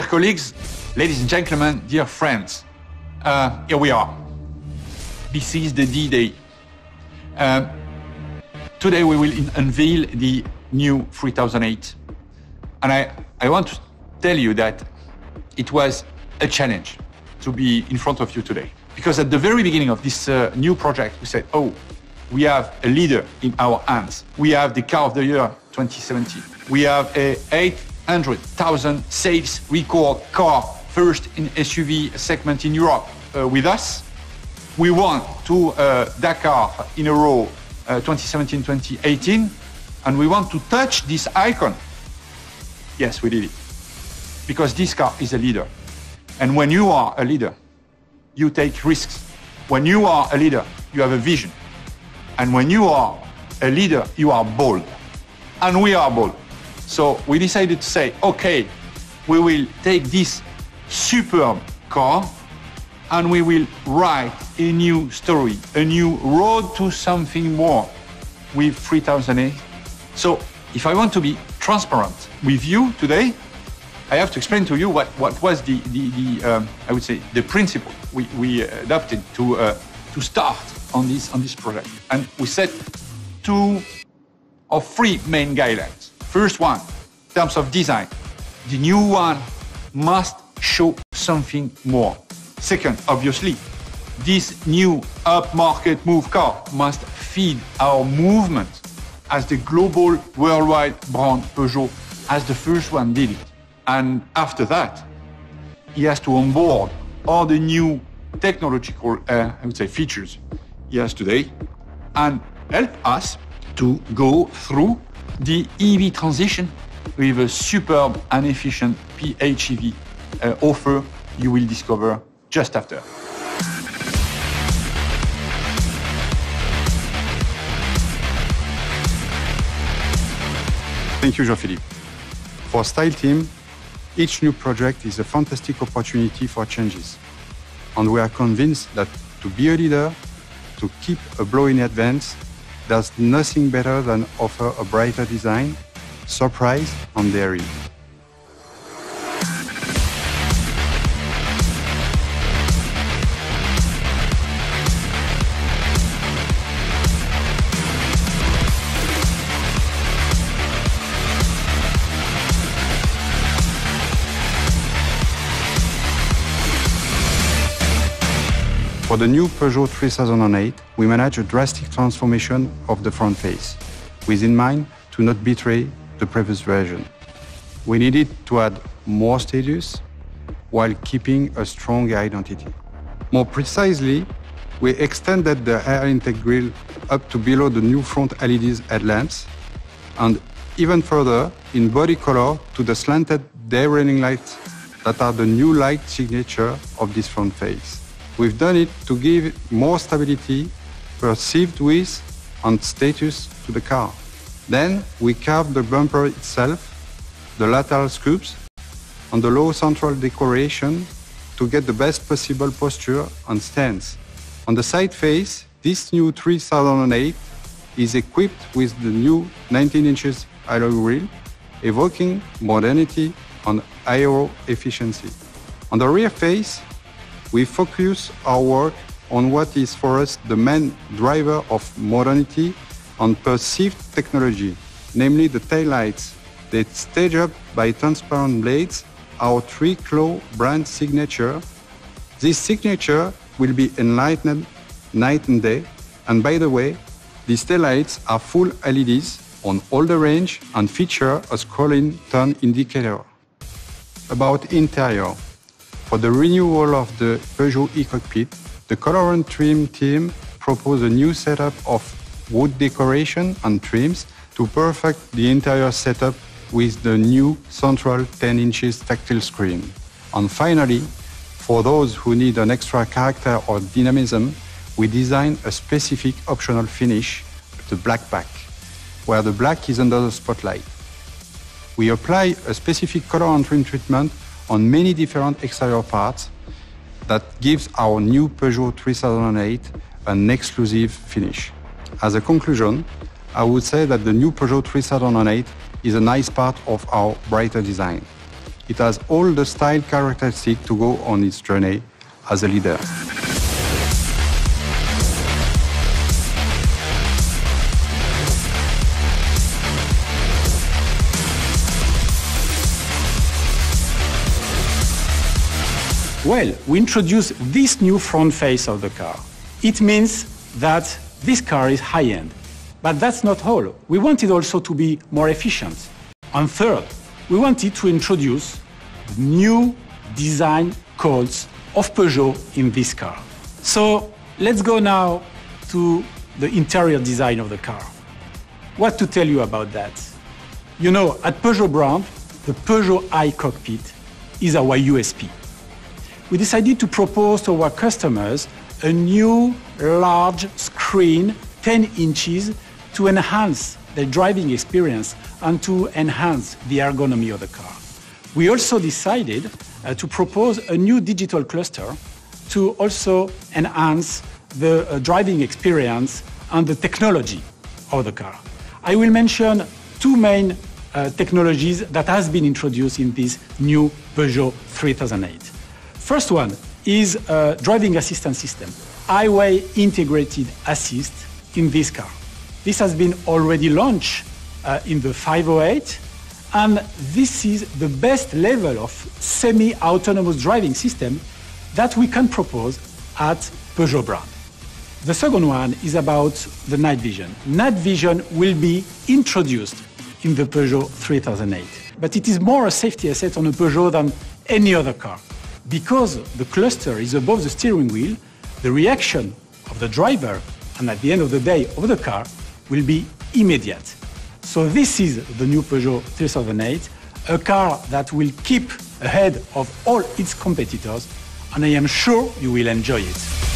colleagues, ladies and gentlemen, dear friends, here we are. This is the D-Day. Today we will unveil the new 3008. And I want to tell you that it was a challenge to be in front of you today. Because at the very beginning of this new project, we said, oh, we have a leader in our hands. We have the car of the year 2017. We have a 800,000 sales record car, first in SUV segment in Europe with us. We won two Dakar in a row, 2017-2018, and we want to touch this icon. Yes, we did it. Because this car is a leader. And when you are a leader, you take risks. When you are a leader, you have a vision. And when you are a leader, you are bold. And we are bold. So we decided to say, okay, we will take this superb car and we will write a new story, a new road to something more with 3008. So if I want to be transparent with you today, I have to explain to you what was I would say, the principle we adopted to start on this project. And we set 2 or 3 main guidelines. First one, in terms of design, the new one must show something more. Second, obviously, this new upmarket move car must feed our movement as the global worldwide brand Peugeot, as the first one did it. And after that, he has to onboard all the new technological, I would say, features he has today and help us to go through the EV transition with a superb and efficient PHEV offer you will discover just after. Thank you, Jean-Philippe. For Style Team, each new project is a fantastic opportunity for changes. And we are convinced that to be a leader, to keep a blow in advance, there's nothing better than offer a brighter design, surprise, and daring. For the new Peugeot 3008, we managed a drastic transformation of the front face, with in mind to not betray the previous version. We needed to add more status while keeping a strong identity. More precisely, we extended the air intake grille up to below the new front LEDs headlamps, and even further in body color to the slanted day running lights that are the new light signature of this front face. We've done it to give more stability, perceived width, and status to the car. Then we carved the bumper itself, the lateral scoops, and the low central decoration to get the best possible posture and stance. On the side face, this new 3008 is equipped with the new 19 inches alloy wheel, evoking modernity and aero efficiency. On the rear face, we focus our work on what is for us the main driver of modernity and perceived technology, namely the taillights that stage up by transparent blades, our 3-claw brand signature. This signature will be enlightened night and day, and by the way, these taillights are full LEDs on all the range and feature a scrolling turn indicator. About interior. For the renewal of the Peugeot e-cockpit, the color and trim team proposed a new setup of wood decoration and trims to perfect the interior setup with the new central 10 inches tactile screen. And finally, for those who need an extra character or dynamism, we designed a specific optional finish, the black back, where the black is under the spotlight. We apply a specific color and trim treatment on many different exterior parts that gives our new Peugeot 3008 an exclusive finish. As a conclusion, I would say that the new Peugeot 3008 is a nice part of our brighter design. It has all the style characteristics to go on its journey as a leader. Well, we introduced this new front face of the car. It means that this car is high-end. But that's not all. We wanted also to be more efficient. And third, we wanted to introduce new design codes of Peugeot in this car. So let's go now to the interior design of the car. What to tell you about that? You know, at Peugeot brand, the Peugeot iCockpit is our USP. We decided to propose to our customers a new large screen, 10 inches, to enhance their driving experience and to enhance the ergonomy of the car. We also decided to propose a new digital cluster to also enhance the driving experience and the technology of the car. I will mention two main technologies that has been introduced in this new Peugeot 3008. First one is a driving assistance system, highway integrated assist in this car. This has been already launched in the 508, and this is the best level of semi-autonomous driving system that we can propose at Peugeot brand. The second one is about the night vision. Night vision will be introduced in the Peugeot 3008, but it is more a safety asset on a Peugeot than any other car. Because the cluster is above the steering wheel, the reaction of the driver and at the end of the day of the car will be immediate. So this is the new Peugeot 3008, a car that will keep ahead of all its competitors, and I am sure you will enjoy it.